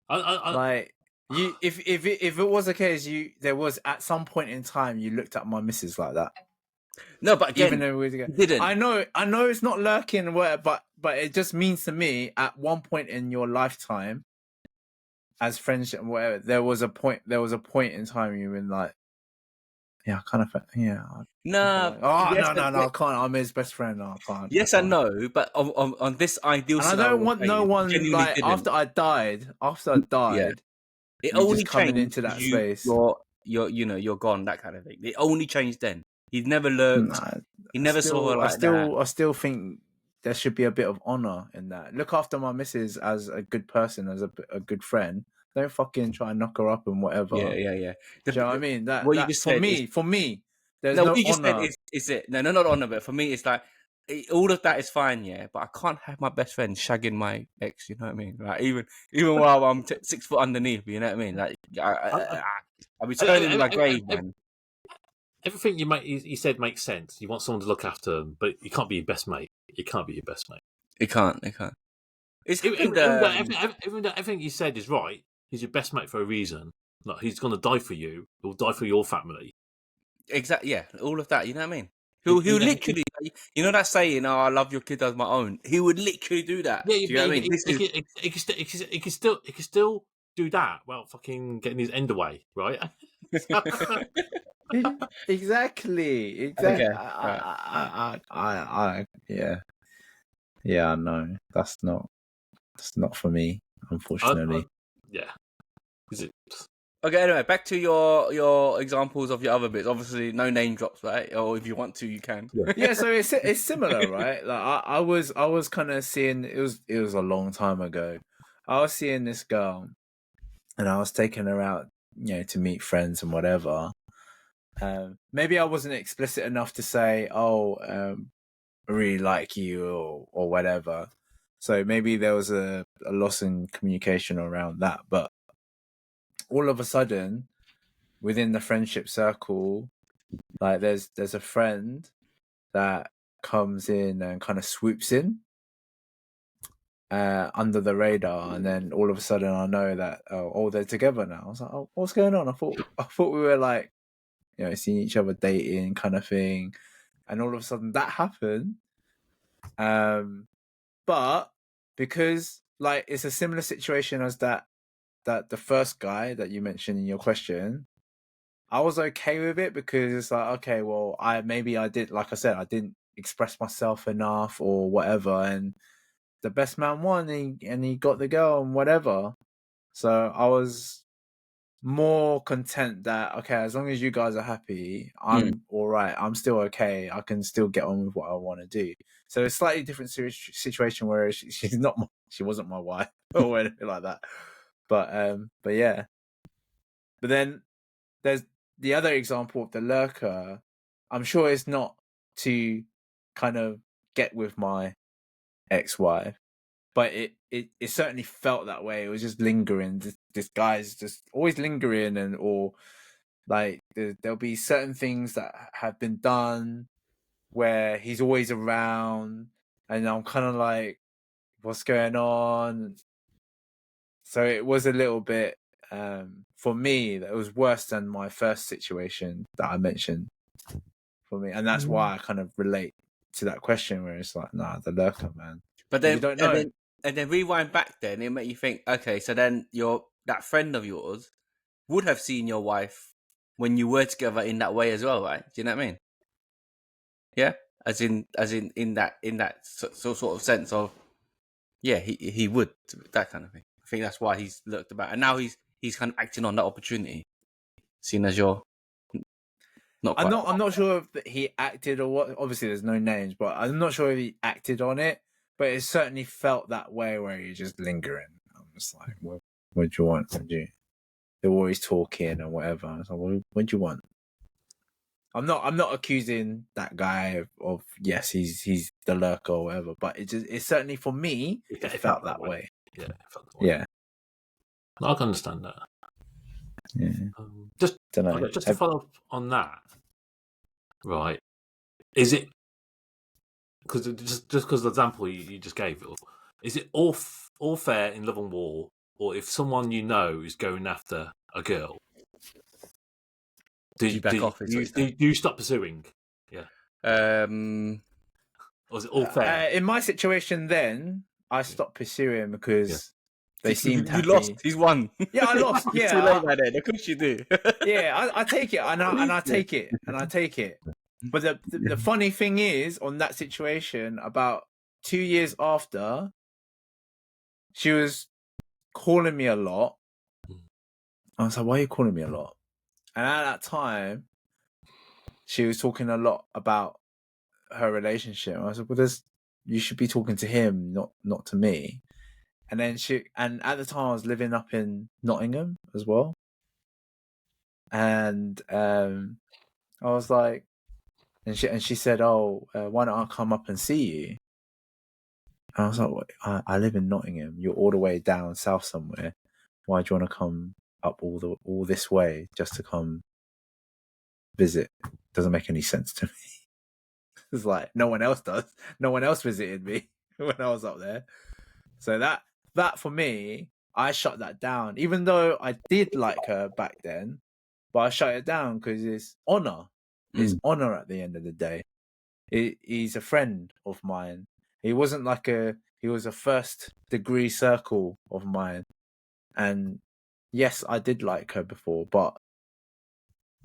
if it was the case, there was at some point in time you looked at my missus like that. No, but again, even though we didn't. I know it's not lurking, but it just means to me at one point in your lifetime, as friendship and whatever, there was a point in time you were like, yeah, I kind of, yeah. No, I can't. I'm his best friend. No, I can't. Yes, I know, but on this ideal scenario, I don't want no one like after I died. it only coming into that space. You're gone. That kind of thing. It only changed then. He never lurked. He never saw her like that. I still think there should be a bit of honor in that. Look after my missus as a good person, as a good friend. Don't fucking try and knock her up and whatever. Yeah. Do you know what I mean? For me, there's no what you just honor. said is it? No, not honor, but for me, it's like all of that is fine, yeah. But I can't have my best friend shagging my ex. You know what I mean? Like even while I'm 6 foot underneath, you know what I mean? Like I'll be turning in my grave, man. Everything you said makes sense. You want someone to look after them, but you can't be your best mate. You can't be your best mate. It can't. It's even though everything you said is right. He's your best mate for a reason. Like, he's going to die for you. He'll die for your family. Exactly. Yeah, all of that. You know what I mean? He'll literally, you know that saying, "Oh, I love your kid as my own." He would literally do that. Yeah, you know what I mean? He can still do that while fucking getting his end away, right? Exactly. Okay. Yeah. Yeah, no, that's not for me, unfortunately. Yeah. Is it? Okay, anyway, back to your examples of your other bits. Obviously, no name drops, right? Or if you want to, you can. Yeah, so it's similar, right? Like I was kind of seeing it was a long time ago. I was seeing this girl, and I was taking her out, to meet friends and whatever. Maybe I wasn't explicit enough to say, "Oh, I really like you," or whatever. So maybe there was a loss in communication around that. But all of a sudden, within the friendship circle, like there's a friend that comes in and kind of swoops in under the radar, and then all of a sudden I know that they're together now. I was like, oh, what's going on? I thought we were like, seeing each other dating kind of thing, and all of a sudden that happened. But because like it's a similar situation as that the first guy that you mentioned in your question, I was okay with it because it's like, okay, well, I did, like I said, I didn't express myself enough or whatever, and the best man won, and he got the girl and whatever. So I was more content that, okay, as long as you guys are happy, I'm all right. I'm still okay. I can still get on with what I want to do. So it's a slightly different situation where she wasn't my wife or anything like that. But yeah. But then there's the other example of the lurker. I'm sure it's not to kind of get with my ex-wife, but it certainly felt that way. It was just lingering. This guy's just always lingering, or like there'll be certain things that have been done where he's always around, and I'm kind of like, what's going on? So it was a little bit, for me, that was worse than my first situation that I mentioned for me, and that's why I kind of relate to that question where it's like, nah, the lurker, man. But then you don't know. And then rewind back, then it make you think, okay, so then that friend of yours would have seen your wife when you were together in that way as well, right? Do you know what I mean? Yeah, as in that sort of sense of, yeah, he would, that kind of thing. I think that's why he's looked about, and now he's kind of acting on that opportunity, seeing as you're not quite. I'm not sure if he acted or what. Obviously, there's no names, but I'm not sure if he acted on it. But it certainly felt that way where you're just lingering. I'm just like, what do you want? They're always talking and whatever. I was like, what do you want? I'm not accusing that guy of yes, he's the lurker or whatever. But it's certainly for me, it felt that way. Yeah, it felt that way. Yeah, I can understand that. Yeah. Just to follow up on that, right? Is it because just because the example you just gave, is it all fair in love and war, or if someone you know is going after a girl, do you stop pursuing? Yeah. Or is it all fair? In my situation, then I stopped pursuing because they seemed happy. You lost. He's won. Yeah, I lost. Yeah, too late by then. Of course you do. Yeah, I take it, and I take it, and I take it. But the funny thing is, on that situation, about 2 years after, she was calling me a lot. I was like, why are you calling me a lot? And at that time, she was talking a lot about her relationship. I was like, well, you should be talking to him, not to me. And then and at the time I was living up in Nottingham as well. And I was like, and she said, oh, why don't I come up and see you? And I was like, I live in Nottingham. You're all the way down south somewhere. Why do you want to come up all this way just to come visit? Doesn't make any sense to me. It's like no one else does. No one else visited me when I was up there. So that for me, I shut that down. Even though I did like her back then, but I shut it down because it's honor. It's honor at the end of the day. He's a friend of mine. He wasn't like he was a first degree circle of mine. And yes, I did like her before, but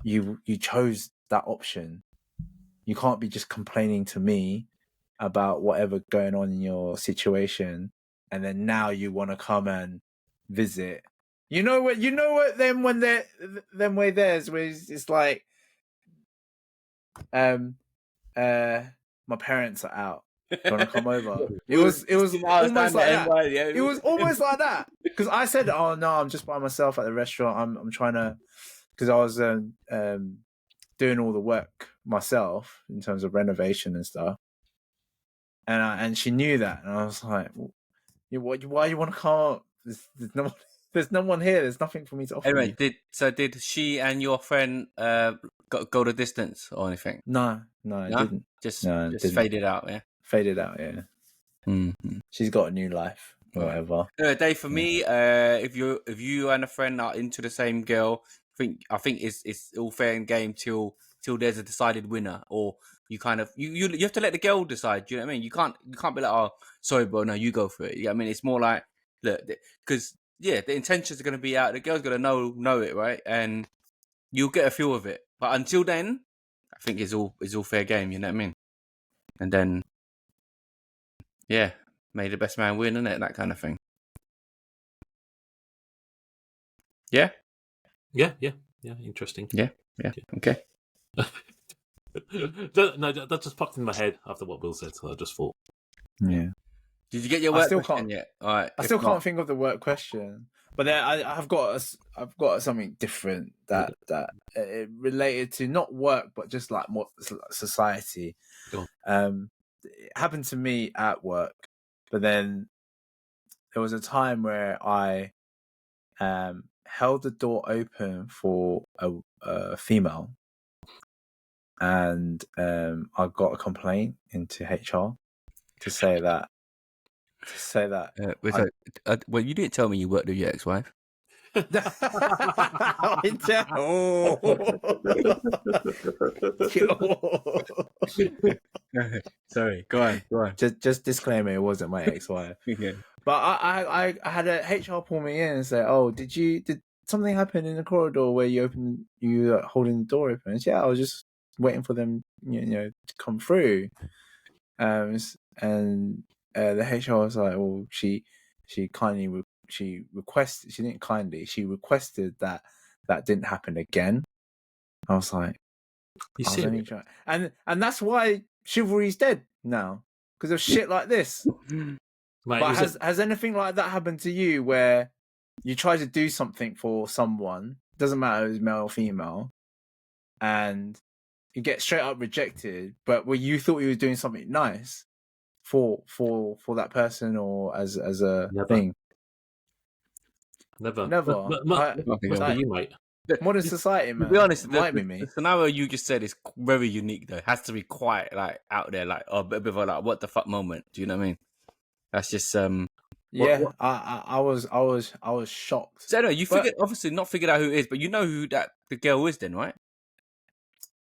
you chose that option. You can't be just complaining to me about whatever going on in your situation, and then now you want to come and visit. You know what? Then when they're them way there's where it's like, my parents are out. Do you want to come over? It was almost like that. It was almost like that because I said, "Oh no, I'm just by myself at the restaurant. I'm trying to," because I was doing all the work myself in terms of renovation and stuff. And she knew that, and I was like, "Why you want to come up? There's no one here. There's nothing for me to offer." Anyway, did she and your friend go the distance or anything? No, it didn't. Just faded out. Yeah, faded out. Yeah. Mm-hmm. She's got a new life, whatever. Dave, for me, if you and a friend are into the same girl, I think it's all fair and game till there's a decided winner, or you kind of you have to let the girl decide. Do you know what I mean? You can't be like, oh, sorry, bro, no, you go for it. Yeah, I mean, it's more like, look, because the intentions are going to be out. The girl's going to know it, right? And you'll get a feel of it. But until then, I think it's all fair game. You know what I mean? And then, may the best man win, innit? That kind of thing. Yeah. Yeah. Interesting. Yeah. Okay. No, that just popped in my head after what Will said, so I just thought. Yeah. Did you get your work question yet? All right. I still can't think of the work question, but then I've got something different that it related to not work, but just like more society. It happened to me at work, but then there was a time where I held the door open for a female, and I got a complaint into HR to say that. Well, you didn't tell me you worked with your ex-wife. Sorry, go on. Just disclaimer, it wasn't my ex-wife. Yeah. But I had a HR pull me in and say, "Oh, did something happen in the corridor where you holding the door open?" And I was just waiting for them, to come through. And the HR was like, "Well, she requested that didn't happen again." I was like, and that's why chivalry's dead now, because of shit like this. Mate, but has anything like that happened to you where you try to do something for someone, doesn't matter if it's male or female, and you get straight up rejected, but where you thought you were doing something nice for that person or as a thing? Never. Must be you, mate. Modern society, man. To be honest, the scenario you just said is very unique, though. It has to be quite like out there, like a bit of a like what the fuck moment. Do you know what I mean? That's just what? I was shocked. So anyway, you obviously not figured out who it is, but you know who the girl is, then, right?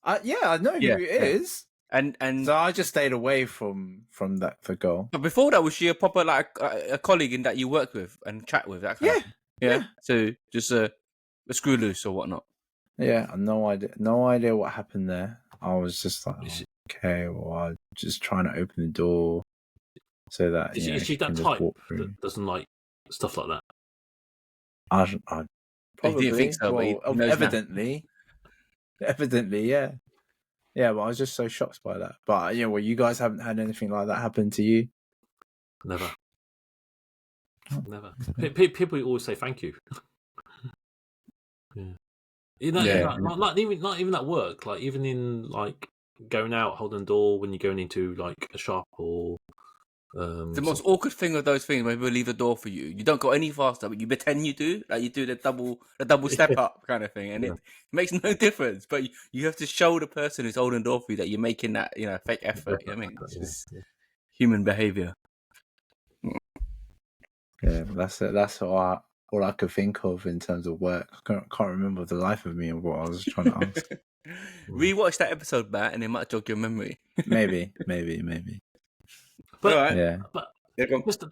I know who it is. And so I just stayed away from the girl. But before that, was she a proper like a colleague in that you worked with and chat with? That kind of thing? Yeah. So just a screw loose or whatnot. Yeah, no idea what happened there. I was just like, okay, well, I'm just trying to open the door so that is she that type that doesn't like stuff like that? I probably didn't think so, but evidently, yeah. Yeah, but I was just so shocked by that. But well, you guys haven't had anything like that happen to you? Never. People always say thank you. Not even at work. Like even in like going out, holding the door when you're going into like a shop or. The most awkward thing of those things when people leave the door for you, you don't go any faster, but you pretend you do, like you do the double step up kind of thing, and it makes no difference. But you have to show the person who's holding the door for you that you're making that fake effort. You know what I mean, it's just human behavior. Yeah, that's all I could think of in terms of work. I can't remember the life of me and what I was trying to ask. Rewatch that episode back, and it might jog your memory. Maybe. But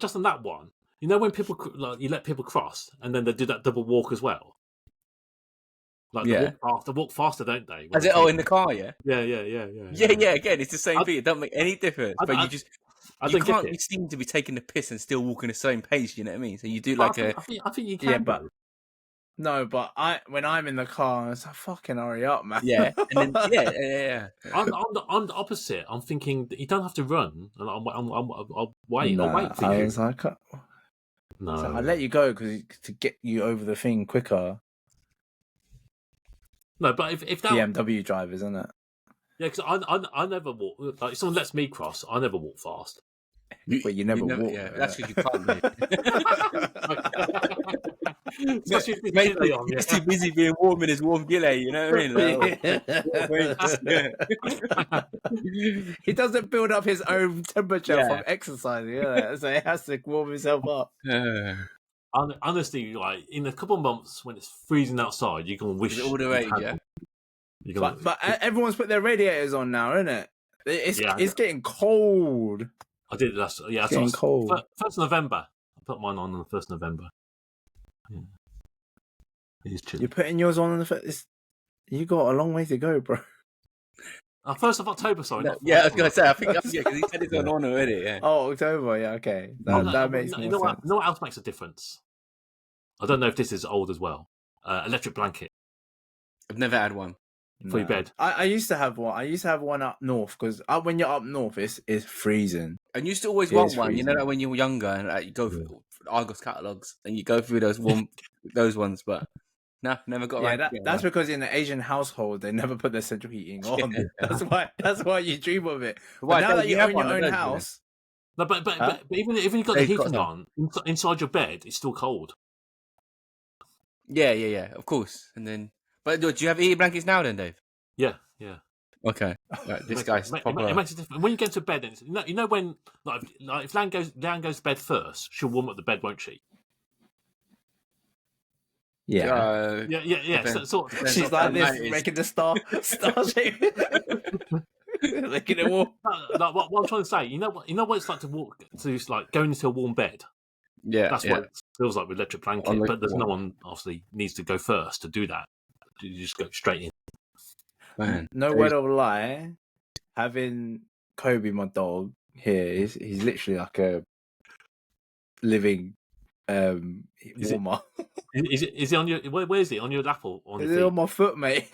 just on that one, when people like you let people cross and then they do that double walk as well. Like they walk faster, don't they? As it in the car, yeah. Yeah. Again, it's the same thing. It doesn't make any difference. But you can't be seen to be taking the piss and still walking the same pace. You know what I mean? So you do I think you can. Yeah, but no, but when I'm in the car, it's like fucking hurry up, man. Yeah, and then yeah. I'm the opposite. I'm thinking you don't have to run, and I'll wait. Nah, I'll wait for I you. was like, no, so I let you go to get you over the thing quicker. No, but if that BMW drivers, isn't it? Yeah, because I never walk. Like if someone lets me cross, I never walk fast. But you never walk. Yeah, that's because you can't. Mate. He's too busy being warm in his warm gilet. You know what I mean? He doesn't build up his own temperature from exercising, so he has to warm himself up. Honestly, like in a couple of months when it's freezing outside, you're gonna wish all the rage, yeah. But everyone's put their radiators on now, isn't it? It's getting cold. I did it last. Yeah, it's getting cold. 1st November. I put mine on the 1st November. Yeah. It is chilly. You're putting yours on the 1st. You got a long way to go, bro. 1st of October, sorry. No, I was going to say, I think, because he said it's on already, yeah. Oh, October, yeah, okay. That makes more sense. You know what else makes a difference? I don't know if this is old as well. Electric blanket. I've never had one. For your bed. I used to have one. I used to have one up north, because when you're up north, it's freezing. And you used to always want one, you know, like when you were younger, and you go through Argos catalogues, and you go through those those ones, but no, never got around. That's because in the Asian household, they never put their central heating on. That's why you dream of it. But now that you own your own house... No, but even if you've got the heating on, inside your bed, it's still cold. Yeah, of course. And then... But do you have heated blankets now then, Dave? Yeah. Okay. Right, this guy's it makes a difference. When you get to bed, you know when if Lan goes to bed first, she'll warm up the bed, won't she? Yeah. So she's like this, making the star shape. Making it warm. Like what I'm trying to say, you know what it's like to walk to like going into a warm bed. Yeah, that's what it feels like with electric blanket. But there's no one obviously needs to go first to do that. You just go straight in. Man, no word of a lie. Having Kobe, my dog, here, he's literally like a living warmer. Is it on your? Where is it? On your lap or on your feet? It's on my foot, mate.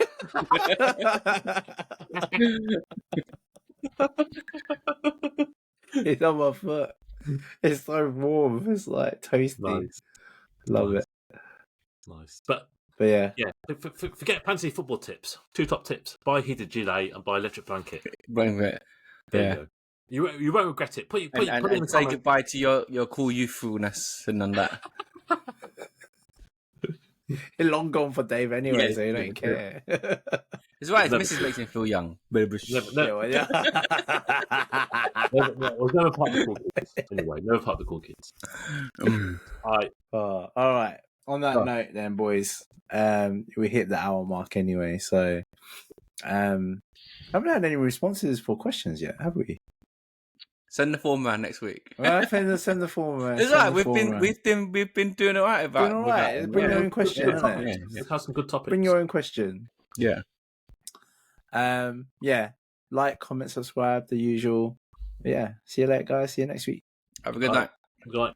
It's on my foot. It's so warm. It's like toasty. Nice. Love it. Nice, but yeah. Forget fancy football tips. 2 top tips: buy heated gilet and buy electric blanket. Yeah. You won't regret it. Put it in the say goodbye to your cool youthfulness and that. It's long gone for Dave anyway, so you don't care. It's right. His missus makes him feel young. Never part of the cool kids. Anyway, never part of the cool kids. All right. On that note, then, boys, we hit the hour mark anyway. So, haven't had any responses for questions yet, have we? Send the form around next week. Well, send the form around. It's right. We've been doing all right about. Doing all right. Bring your own question. Let's have some good topics. Bring your own question. Yeah. Like, comment, subscribe, the usual. Yeah. See you later, guys. See you next week. Have a good night. Good night.